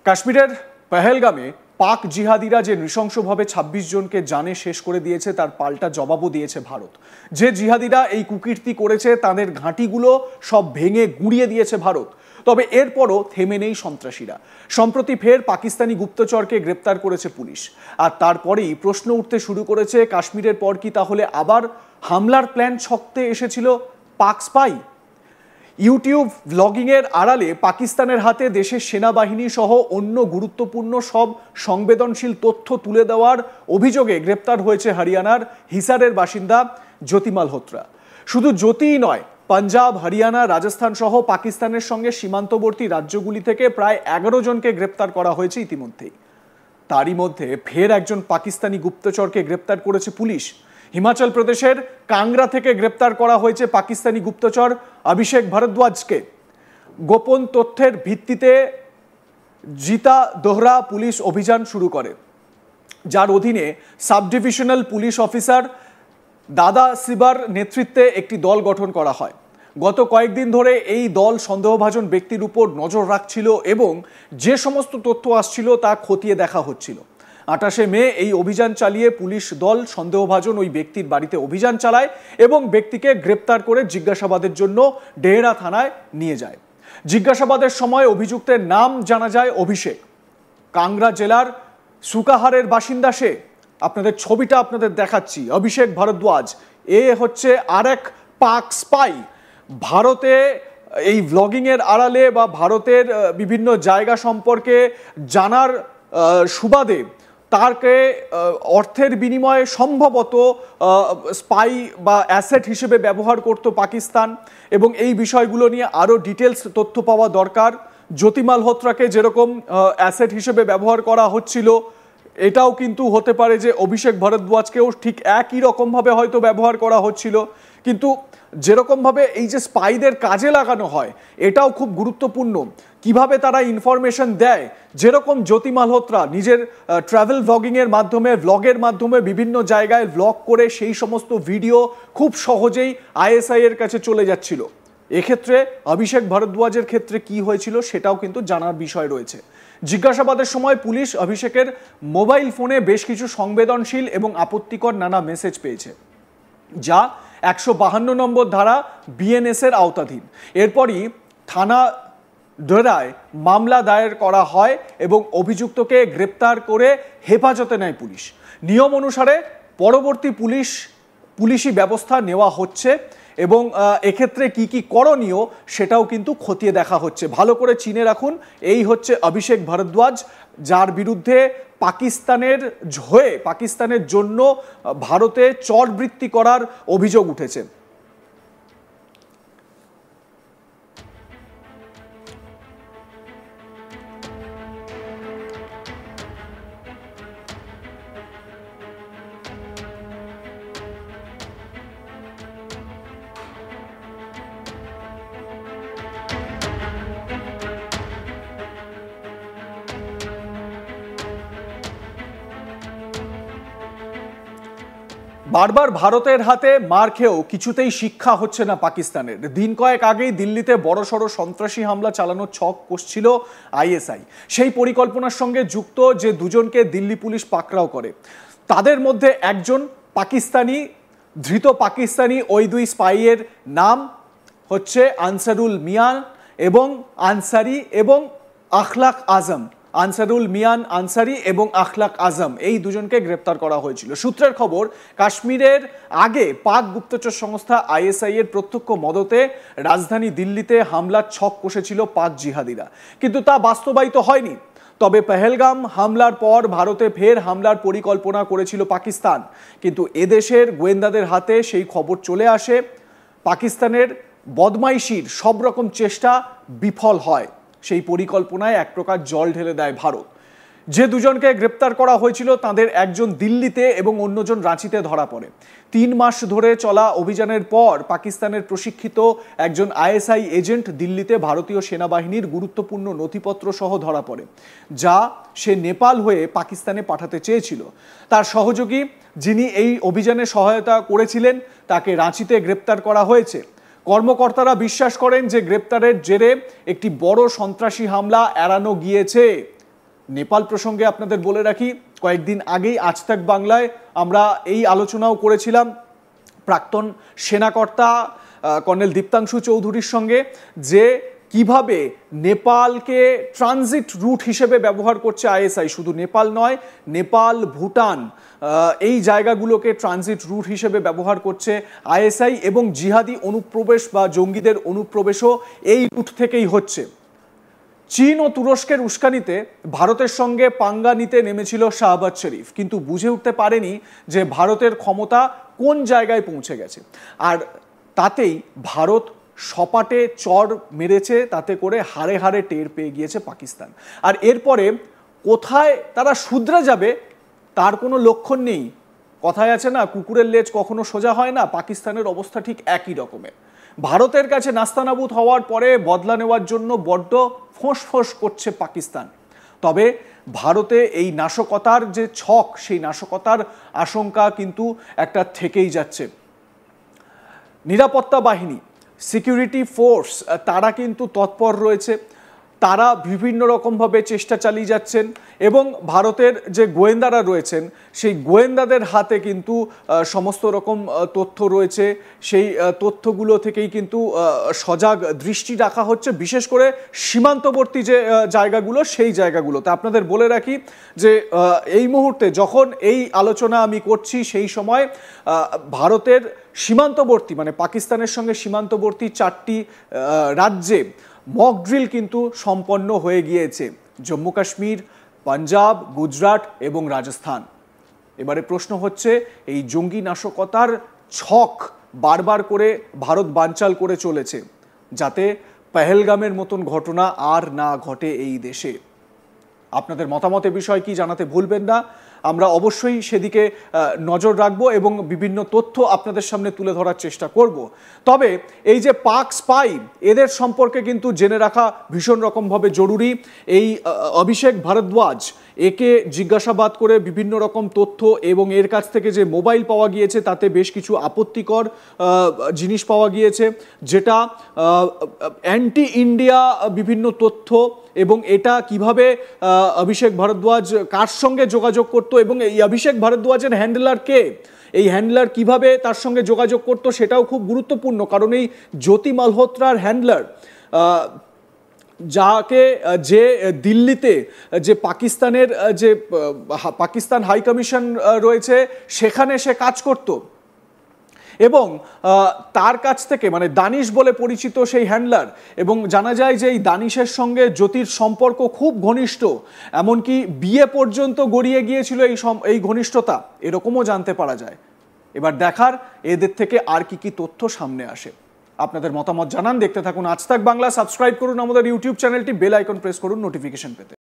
কাশ্মীরের পহেলগামে পাক জিহাদিরা যে নৃশংসভাবে ২৬ জনকে জানে শেষ করে দিয়েছে তার পাল্টা জবাবও দিয়েছে ভারত। যে জিহাদিরা এই কুকীর্তি করেছে তাদের ঘাঁটিগুলো সব ভেঙে গুঁড়িয়ে দিয়েছে ভারত। তবে এরপরও থেমে নেই সন্ত্রাসীরা। সম্প্রতি ফের পাকিস্তানি গুপ্তচরকে গ্রেপ্তার করেছে পুলিশ। আর তারপরেই প্রশ্ন উঠতে শুরু করেছে, কাশ্মীরের পর কি তাহলে আবার হামলার প্ল্যান ছকতে এসেছিল পাক স্পাই? ইউটিউব ব্লগিংয়ের আড়ালে পাকিস্তানের হাতে দেশের সেনাবাহিনী সহ অন্য গুরুত্বপূর্ণ সব সংবেদনশীল তথ্য তুলে দেওয়ার অভিযোগে গ্রেপ্তার হয়েছে হরিয়ানার হিসারের বাসিন্দা জ্যোতি মালহোত্রা। শুধু জ্যোতিই নয়, পাঞ্জাব, হরিয়ানা, রাজস্থান সহ পাকিস্তানের সঙ্গে সীমান্তবর্তী রাজ্যগুলি থেকে প্রায় ১১ জনকে গ্রেপ্তার করা হয়েছে ইতিমধ্যেই। তারই মধ্যে ফের একজন পাকিস্তানি গুপ্তচরকে গ্রেপ্তার করেছে পুলিশ। হিমাচল প্রদেশের কাংরা থেকে গ্রেপ্তার করা হয়েছে পাকিস্তানি গুপ্তচর অভিষেক ভরদ্বাজকে। গোপন তথ্যের ভিত্তিতে জিতা দোহরা পুলিশ অভিযান শুরু করে, যার অধীনে সাব ডিভিশনাল পুলিশ অফিসার দাদা সিবার নেতৃত্বে একটি দল গঠন করা হয়। গত কয়েকদিন ধরে এই দল সন্দেহভাজন ব্যক্তির উপর নজর রাখছিল এবং যে সমস্ত তথ্য আসছিল তা খতিয়ে দেখা হচ্ছিল। ২৮শে মে এই অভিযান চালিয়ে পুলিশ দল সন্দেহভাজন ওই ব্যক্তির বাড়িতে অভিযান চালায় এবং ব্যক্তিকে গ্রেপ্তার করে জিজ্ঞাসাবাদের জন্য ডেহরা থানায় নিয়ে যায়। জিজ্ঞাসাবাদের সময় অভিযুক্তের নাম জানা যায় অভিষেক। কাংরা জেলার সুকাহারের বাসিন্দা সে। আপনাদের ছবিটা আপনাদের দেখাচ্ছি। অভিষেক ভরদ্বাজ এ হচ্ছে আরেক পাক স্পাই। ভারতে এই ব্লগিংয়ের আড়ালে বা ভারতের বিভিন্ন জায়গা সম্পর্কে জানার সুবাদে তাকে অর্থের বিনিময়ে সম্ভবত স্পাই বা অ্যাসেট হিসেবে ব্যবহার করত পাকিস্তান, এবং এই বিষয়গুলো নিয়ে আরও ডিটেলস তথ্য পাওয়া দরকার। জ্যোতি মালহোত্রাকে যেরকম অ্যাসেট হিসেবে ব্যবহার করা হচ্ছিল, এটাও কিন্তু হতে পারে যে অভিষেক ভরদ্বাজকেও ঠিক একই রকমভাবে হয়তো ব্যবহার করা হচ্ছিল। কিন্তু যেরকমভাবে এই যে স্পাইদের কাজে লাগানো হয় এটাও খুব গুরুত্বপূর্ণ। কিভাবে তারা ইনফরমেশন দেয়, যেরকম জ্যোতি মালহোত্রা নিজের ট্রাভেল ব্লগিংয়ের মাধ্যমে, ভ্লগের মাধ্যমে বিভিন্ন জায়গায় ভ্লগ করে সেই সমস্ত ভিডিও খুব সহজেই আইএসআই এর কাছে চলে যাচ্ছিল। এক্ষেত্রে অভিষেক ভরদ্বাজের ক্ষেত্রে কি হয়েছিল সেটাও কিন্তু জানার বিষয় রয়েছে। জিজ্ঞাসাবাদের সময় পুলিশ অভিষেকের মোবাইল ফোনে বেশ কিছু সংবেদনশীল এবং আপত্তিকর নানা মেসেজ পেয়েছে, যা ১৫২ নম্বর ধারা বিএনএস এর আওতাধীন। এরপরই থানা ডেরায় মামলা দায়ের করা হয় এবং অভিযুক্তকে গ্রেপ্তার করে হেফাজতে নেয় পুলিশ। নিয়ম অনুসারে পরবর্তী পুলিশি ব্যবস্থা নেওয়া হচ্ছে এবং এক্ষেত্রে কি কি করণীয় সেটাও কিন্তু খতিয়ে দেখা হচ্ছে। ভালো করে চিনে রাখুন, এই হচ্ছে অভিষেক ভরদ্বাজ, যার বিরুদ্ধে পাকিস্তানের হয়ে পাকিস্তানের জন্য ভারতে চরবৃত্তি করার অভিযোগ উঠেছে। বারবার ভারতের হাতে মার খেয়েও কিছুতেই শিক্ষা হচ্ছে না পাকিস্তানের। দিন কয়েক আগেই দিল্লিতে বড়সড় সন্ত্রাসী হামলা চালানোর ছক কষছিল আইএসআই। সেই পরিকল্পনার সঙ্গে যুক্ত যে দুজনকে দিল্লি পুলিশ পাকড়াও করে, তাদের মধ্যে একজন পাকিস্তানি, ধৃত পাকিস্তানি ওই দুই স্পাইয়ের নাম হচ্ছে আনসারুল মিয়ান এবং আনসারি এবং আখলাক আজম। আনসারুল মিয়ান আনসারি এবং আখলাক আজম এই দুজনকে গ্রেপ্তার করা হয়েছিল। সূত্রের খবর, কাশ্মীরের আগে পাক গুপ্তচর সংস্থা আইএসআই এর প্রত্যক্ষ মদতে রাজধানী দিল্লিতে হামলার ছক কষেছিল পাক জিহাদিরা, কিন্তু তা বাস্তবায়িত হয়নি। তবে পহেলগাম হামলার পর ভারতে ফের হামলার পরিকল্পনা করেছিল পাকিস্তান, কিন্তু এদেশের গোয়েন্দাদের হাতে সেই খবর চলে আসে। পাকিস্তানের বদমাইশির সব রকম চেষ্টা বিফল হয়। সেই পরিকল্পনায় এক প্রকার জল ঢেলে দেয় ভারত। যে দুজনকে গ্রেপ্তার করা হয়েছিল তাদের একজন দিল্লিতে এবং অন্যজন রাঁচিতে ধরা পড়ে। ৩ মাস ধরে চলা অভিযানের পর পাকিস্তানের প্রশিক্ষিত একজন আইএসআই এজেন্ট দিল্লিতে ভারতীয় সেনাবাহিনীর গুরুত্বপূর্ণ নথিপত্র সহ ধরা পড়ে, যা সে নেপাল হয়ে পাকিস্তানে পাঠাতে চেয়েছিল। তার সহযোগী, যিনি এই অভিযানে সহায়তা করেছিলেন, তাকে রাঁচিতে গ্রেপ্তার করা হয়েছে। কর্মকর্তারা বিশ্বাস করেন যে গ্রেপ্তারের জেরে একটি বড় সন্ত্রাসী হামলা এড়ানো গিয়েছে। নেপাল প্রসঙ্গে আপনাদের বলে রাখি, কয়েকদিন আগেই আজ তাক বাংলায় আমরা এই আলোচনাও করেছিলাম প্রাক্তন সেনাকর্তা কর্নেল দীপ্তাংশু চৌধুরীর সঙ্গে, যে কিভাবে নেপালকে ট্রানজিট রুট হিসেবে ব্যবহার করছে আইএসআই। শুধু নেপাল নয়, নেপাল, ভুটান এই জায়গাগুলোকে ট্রানজিট রুট হিসেবে ব্যবহার করছে আইএসআই, এবং জিহাদি অনুপ্রবেশ বা জঙ্গিদের অনুপ্রবেশও এই রুট থেকেই হচ্ছে। চীন ও তুরস্কের উস্কানিতে ভারতের সঙ্গে পাঙ্গা নিতে নেমেছিল শাহবাজ শরীফ, কিন্তু বুঝে উঠতে পারেনি যে ভারতের ক্ষমতা কোন জায়গায় পৌঁছে গেছে। আর তাতেই ভারত সপাটে চড় মেরেছে, তাতে করে হাড়ে হাড়ে টের পেয়ে গিয়েছে পাকিস্তান। আর এরপরে কোথায় তারা শুধরে যাবে তার কোনো লক্ষণ নেই। কথায় আছে না, কুকুরের লেজ কখনো সোজা হয় না, পাকিস্তানের অবস্থা ঠিক একই রকমের। ভারতের কাছে নাস্তানাবুদ হওয়ার পরে বদলা নেওয়ার জন্য বড্ড ফোঁস করছে পাকিস্তান। তবে ভারতে এই নাশকতার যে ছক, সেই নাশকতার আশঙ্কা কিন্তু একটা থেকেই যাচ্ছে। নিরাপত্তা বাহিনী, সিকিউরিটি ফোর্স তারা কিন্তু তৎপর রয়েছে, তারা বিভিন্ন রকমভাবে চেষ্টা চালিয়ে যাচ্ছেন, এবং ভারতের যে গোয়েন্দারা রয়েছেন সেই গোয়েন্দাদের হাতে কিন্তু সমস্ত রকম তথ্য রয়েছে। সেই তথ্যগুলো থেকেই কিন্তু সজাগ দৃষ্টি রাখা হচ্ছে, বিশেষ করে সীমান্তবর্তী যে জায়গাগুলো সেই জায়গাগুলোতে। আপনাদের বলে রাখি যে এই মুহূর্তে যখন এই আলোচনা আমি করছি সেই সময় ভারতের সীমান্তবর্তী মানে পাকিস্তানের সঙ্গে সীমান্তবর্তী 4টি রাজ্যে মক ড্রিল কিন্তু সম্পন্ন হয়ে গিয়েছে, জম্মু কাশ্মীর, পাঞ্জাব, গুজরাট এবং রাজস্থান। এবারে প্রশ্ন হচ্ছে, এই জঙ্গি নাশকতার ছক বারবার করে ভারত বানচাল করে চলেছে যাতে পেহেলগামের মতন ঘটনা আর না ঘটে এই দেশে। আপনাদের মতামতের বিষয় কি জানাতে ভুলবেন না, আমরা অবশ্যই সেদিকে নজর রাখবো এবং বিভিন্ন তথ্য আপনাদের সামনে তুলে ধরার চেষ্টা করব। তবে এই যে পাক স্পাই, এদের সম্পর্কে কিন্তু জেনে রাখা ভীষণ রকমভাবে জরুরি। এই অভিষেক ভারদ্বাজ, একে জিজ্ঞাসাবাদ করে বিভিন্ন রকম তথ্য এবং এর কাছ থেকে যে মোবাইল পাওয়া গিয়েছে তাতে বেশ কিছু আপত্তিকর জিনিস পাওয়া গিয়েছে, যেটা অ্যান্টি ইন্ডিয়া বিভিন্ন তথ্য, এবং এটা কিভাবে অভিষেক ভারদ্বাজ কার সঙ্গে যোগাযোগ করতো এবং এই অভিষেক ভারদ্বাজের হ্যান্ডলার কে, এই হ্যান্ডলার কিভাবে তার সঙ্গে যোগাযোগ করতো সেটাও খুব গুরুত্বপূর্ণ। কারণ এই জ্যোতি মালহোত্রার হ্যান্ডলার, যাকে যে দিল্লিতে যে পাকিস্তানের যে পাকিস্তান হাই কমিশন রয়েছে সেখানে সে কাজ করত, এবং তার কাছ থেকে মানে দানিশ বলে পরিচিত সেই হ্যান্ডলার, এবং জানা যায় যে এই দানিশের সঙ্গে জ্যোতির সম্পর্ক খুব ঘনিষ্ঠ, এমনকি বিয়ে পর্যন্ত গড়িয়ে গিয়েছিল এই ঘনিষ্ঠতা, এরকমও জানতে পারা যায়। এবার দেখার এদের থেকে আর কি তথ্য সামনে আসে। আপনাদের মতামত জানান, দেখতে থাকুন আজ তাক বাংলা। সাবস্ক্রাইব করুন আমাদের ইউটিউব চ্যানেলটি, বেল আইকন প্রেস করুন নোটিফিকেশন পেতে।